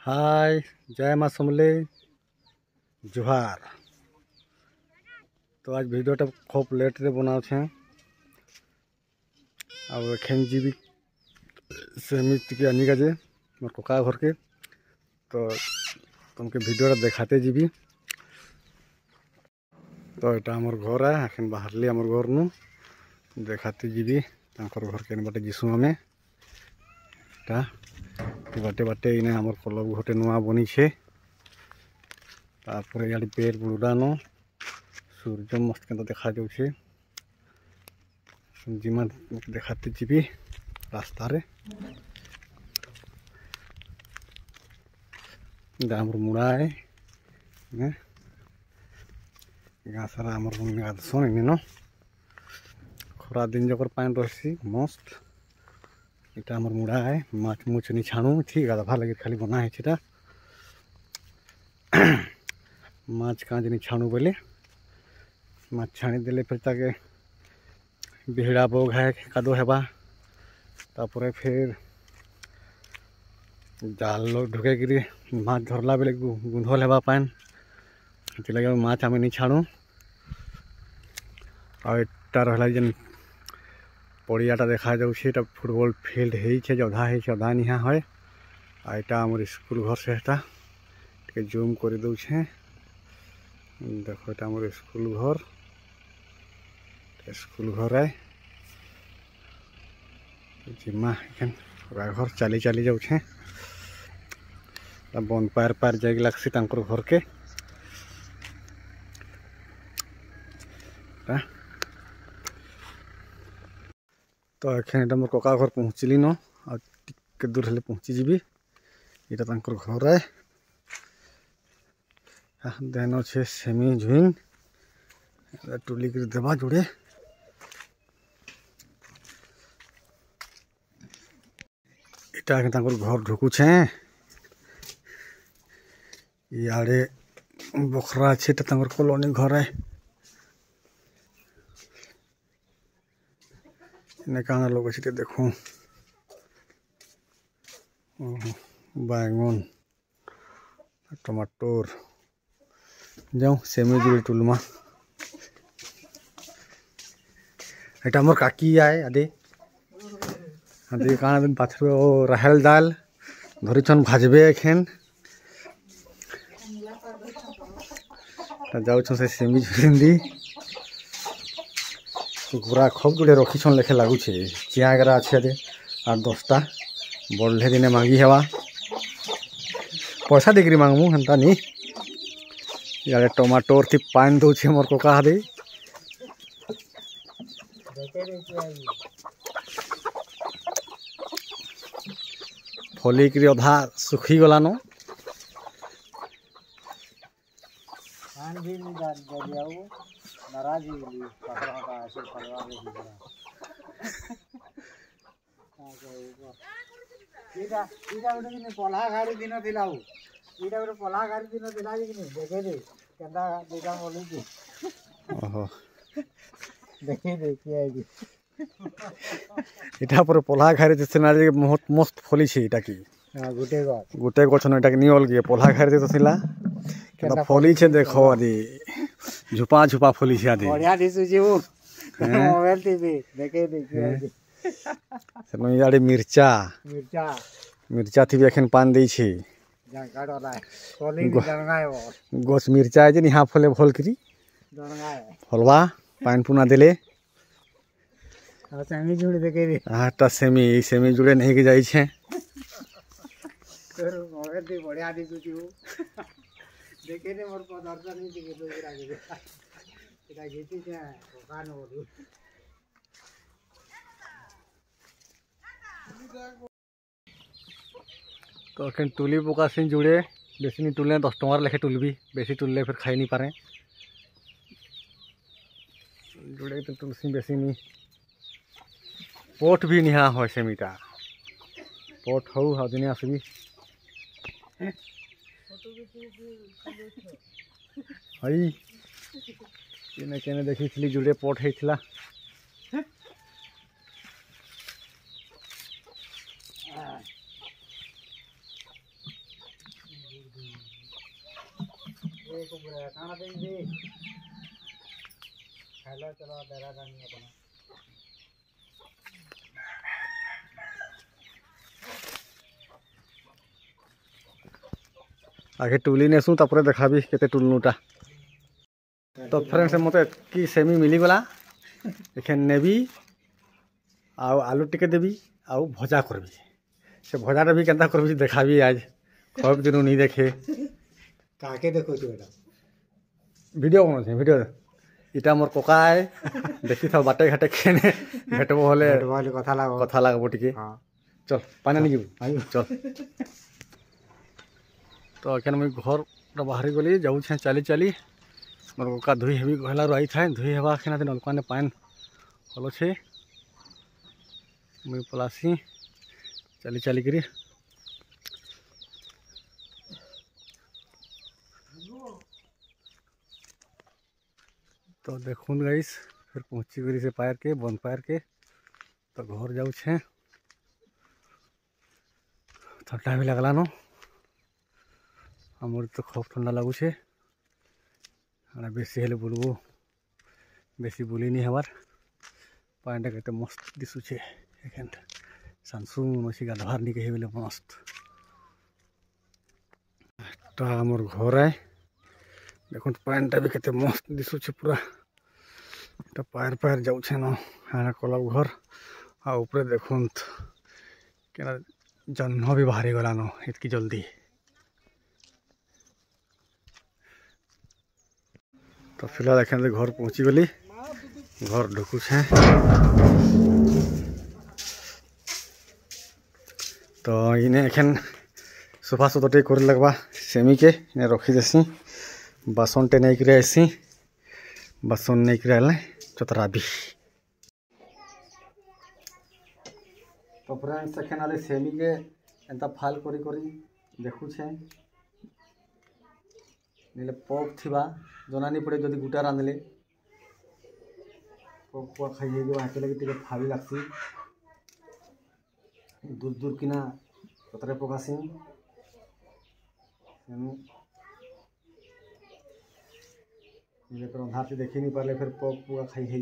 हाय जय माँ समले जुहार। तो आज भिडियोटा खूब लेट रे बनाऊे आखन जीवी सेमी आनी काजे मोर कका घर के तो तुमके भिडियोटा देखाते जीवी। तो यहाँ आमर घर है आखन बाहरली आमर घर नु देखाते जीवी घर के बाटे जीसु आमे बाटे बाटे इने आमर क्लब घटे नुआ बनी छे। तापर इे पेड़ बुड़ान सूर्य मस्त के देखा जाऊे जिमा देखाते जीवी रास्ता रे आमर मुड़ा है गाँ सारा आमर गाधसन इन खरा दिन जकर पानी रही मस्त इटा आमर मुड़ा है माछ मुछ नहीं छाणु थी गाधवा लगे खाली बना है माछ कहाँ नहीं छाणु बोले माछ छाणी देले फिर ताके बिहड़ा बोग है कादो हेबा तापर फिर जाल ढुके गिरी माछ धरला बेले गुंधल हेबा पान लगे माछ आम नहीं छाणु आटा रहा जेन पड़ियाटा देखा जाऊे फुटबल फिल्ड होधा अधा निहा है आटा आमर स्कूल घर से हेटा टे जूम कर दौछे देख ये आमर स्कूल घर है जिमा घर चली चली जाऊे बन पार पार जाए लगसी घर के तो एखन मोर कका घर पहुँचली न टे दूर हेले पहुँची जीवी यहाँ घर है देन अच्छे सेमी झुइन टुली कर देवा जुड़े इटा घर ढुकुछे इे बखरा अच्छे कॉलोनी घर है इन्हें कहाँ लोग अच्छे देखूँ बैंगन टमाटर जाऊँ सेमी जुड़ी टुलमा এটা मोर काकी आए आदि आदि कहाँ दिन पाथर राहेल दाल धरी छन भाजबे एखेन जाऊ से सेमी झुरी पूरा खूब गुड़े रखी छन लेखे लगुचे चिया गरा अच्छे आदि 8-10टा बढ़ले दिने मांगी हेवा पैसा देकरी मांगमु हेन्ता नी इे टमाटर थी पान दौचे मोर कका हादे फली करी अधा सुखी गलान पला गाड़ी दिन थिला इटा गोटे पला गाड़ी दिन थिला देखे दे केदा देगा बोली की ओहो देखे दे किया है इटा पर पोला खारी दिसना जे बहुत मस्त फली छे इटा की हां गुटे गछन इटा के नियल गे पोला खारी दिसला केदा फली छे देखो आदि झुपा झुपा फली छे आदि बढ़िया दिसु जे वो मोबाइल टीवी देखे दे किया है सनो याडे मिर्चा थी एखन पान दे छे काट वाला है फली जरंगाय वो गोस मिर्चा है जे यहाँ फले भल करी जरंगाय फलवा पान पुना देले सेमी जुड़ी देखे दे हाँ सेमी जुड़े नहीं के जाई छे तोर मोबाइल टी बढ़िया दिसु जी वो देखे दे मोर पदार्थ नहीं दिखे तो गिरा के इटा गीती छे दुकान वो तो अखन टुली पोका से जुड़े बेसी नहीं टुलने 10 टंकार लेखे टुलबी बेसी टुलले फिर खाई नहीं पारे जुड़े तो तुलसी बेसी नहीं पोट भी निहा हो सेमीटा पोट हो हदिने आसबी हई केने केने देखी जुड़े पोट होता को पूरा खाना देंगे हेलो चलो डेरा जानी अपना आगे टुली नेसु तापर देखाबी केते टुलनुटा तो फ्रेंड्स मते की सेमी मिली गला एखन नेबी आलू टिके देबी आउ भजा करबी से भजाटा भी केनता करबी देखाबी आज खूब दिन नहीं देखे काके देखो तू बेटा वीडियो बनो छे वीडियो इटा मोर कोकाय देखी था बाटे घाटे खेने भेटबो होले वाले कथा लागो टिके हां चल पानी नहीं जीव चल तो एखन मैं घर बाहरी गली जाऊँ चली चली मोर कोका धुई हेबी कहला रही था धुई हेबा खेना नलका ने पान हलो छे मुई पलासी चली चली करी तो देखून गाइस फिर पहुँची गरी से पायर के बन पायर के तो घर जाऊ छे ठंडा भी लगला नो आमर तो खूब ठंडा लगुचे बेसी हेले बुलबो बेसी बुली नहीं हमार पानी केते मस्त दिसुचे एखन सानसुन अच्छी गाधवार नहीं कही बोले मस्त तो आमर घर है देखो पानी भी केते मस्त दिसुचे पूरा तो पायर पायर जाऊे न हाँ क्लब घर आ ऊपर देखो क्या जन्म भी बाहरी गला न इतकी जल्दी तो फिलहाल एखन घर पहुँची गली घर ढुकुछे तो इन्हें एखन सफा सुतरटे कर लगवा सेमी के इन्हें रखी देसी बासन टे नहीं कर आसी बासन नहीं कर चतराबी तो फ्रेंड्स एखन आले सेमी के एंता फाल करी करी देखुछे निले पक थिबा जना नहीं पड़े जदि गुटा रांधले पक पुआ खाई हाथी लगे टे फावी लगसी दूर दूर किना पतरे पकासी रंधा से देखी नहीं पारे फिर पक पुआ खाई है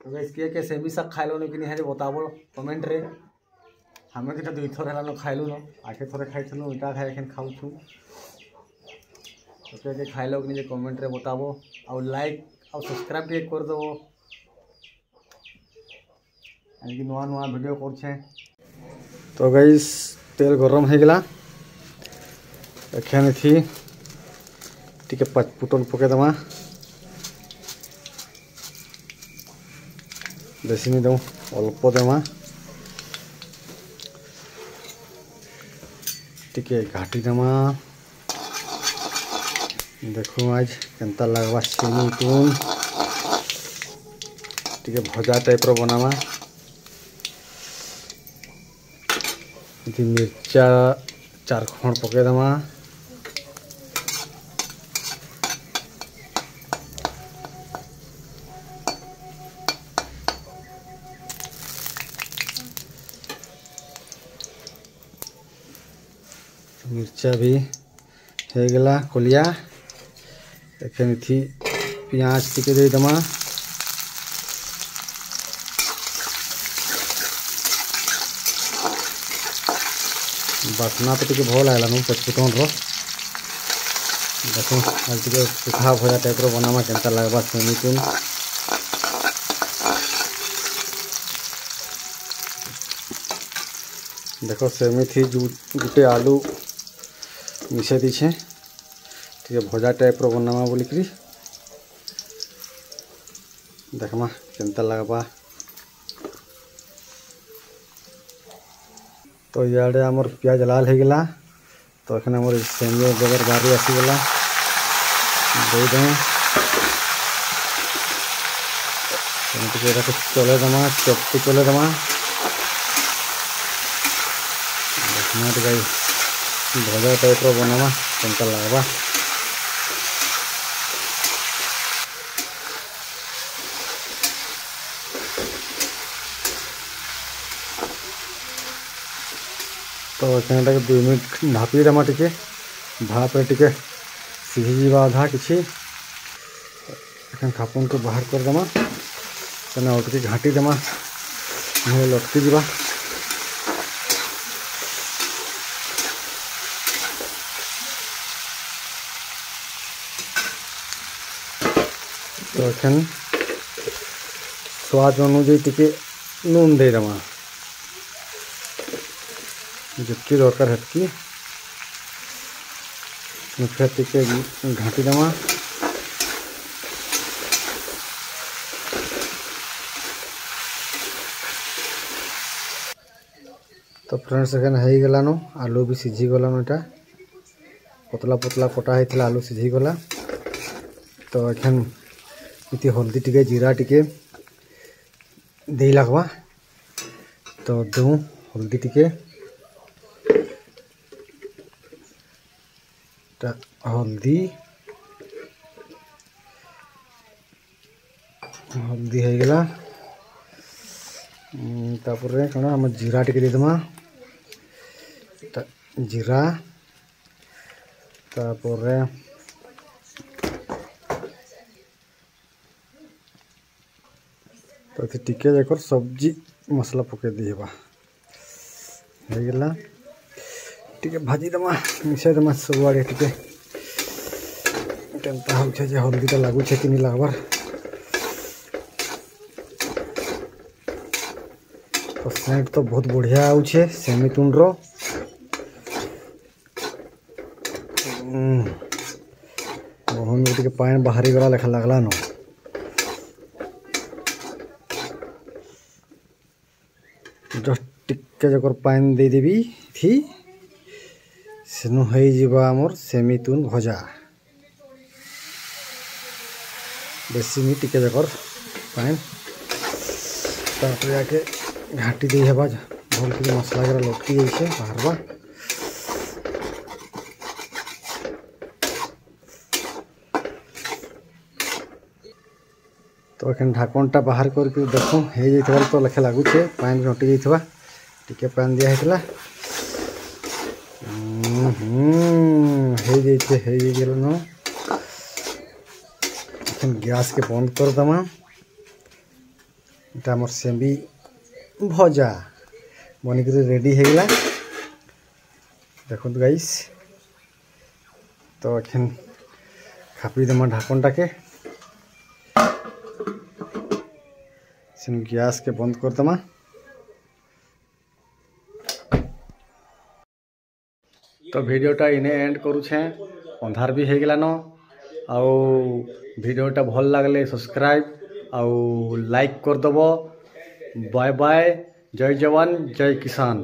तो इसके के सेमी शाक खाइल कि नहीं है बताबो कमेंट रे हमें तो दुई थर है खाइलु न आगे थरे खाई इटा खाए एखन खाऊ तो के खाइल कि नहीं कमेंट रे बताबो और लाइक और सब्सक्राइब भी कर देबो कि नुआ नुआ वीडियो करछे तो गाइस तेल गरम हो गला एखन थी टिके पचपुटन पके दमा बेसी नहीं दूँ अल्प देमा टिके घाटी देमा देखो आज केनता लगवा चीनी टून टिके भजा टाइप रो बनावा मिर्चा 4 खण पके देमा मिर्चा भी हो गला कोलिया एखन थी प्याज टिके दे दमा बासना तो टिके भल आएगा नु पचपुटन रो देखो आज टिके सुखा भजा टाइप रो बनामा केनता लगवा सेमी टून देखो सेमी थी गुटे आलू मिसे दीछे ठीक भजा टाइप रो बनामा बोलिकी देखमा केनता लगवा तो इे आमर प्याज लाल हो गला तो एखन आमर सेमी बगर बारी आसीगला दे दें चले दमा चपटी चले दमा देखना तो भाई भजा टाइप रो बनावा केनता लगवा तो 2 मिनट ढापी दमा टिके भाप टिके सीझी अधा किसी ढाकन को बाहर करदेमा से और टे घाटी देमा लटकी जा। तो एखन स्वाद अनुजाई टे नून दे देमा जितकी दरकार हेतकी फिर टे घाटी देमा। तो फ्रेंड्स एखन हो गलानो आलू भी सीझी गलानो एटा पतला पतला कटा होता आलू सीझी गला। तो एखन इति हल्दी टिके जीरा टिके दे लगवा तो दूँ हल्दी टिके हल्दी हल्दी हो गला तापर कौन आम जीरा टिके देदेमा जीरा तापर तो टिके जाकर सब्जी मसला पके देबा हो गला टिके भाजी देमा मिसाई देमा सब आड़े टिके केनता होछे जे हल्दीटा लागुछे कि नहीं लागबार। तो सेंट तो बहुत बढ़िया आउछे सेमीतुन रो मोहन में टिके पानी बाहरी गला लेखा लागला न। जस्ट टिके जकर पानी दे देबी थी सेनु हो जिबा हमर सेमीतुन भजा बेसी नहीं टिके जकर पानी तापर आके घाटी दे हेबा भल के मसला जरा लटकी जाइए बाहरबा। तो एखन ढाकनटा बाहर करके देखो हो जाइए तो लेखे लगुचे पानी घटी जाइए टिके पानी दिया होता हो जाइए गैस के बंद कर देमा इटा मोर सेमी भजा बनिक रेडी हो गला देखो गाइस। तो एखन खापी देमा ढाकनटा के गैस के बंद कर देमा। तो वीडियोटा इने एंड करुछे अंधार भी हो गलान आउ वीडियोटा भल लगले सब्सक्राइब आउ लाइक कर दबो। बाय बाय जय जवान जय किसान।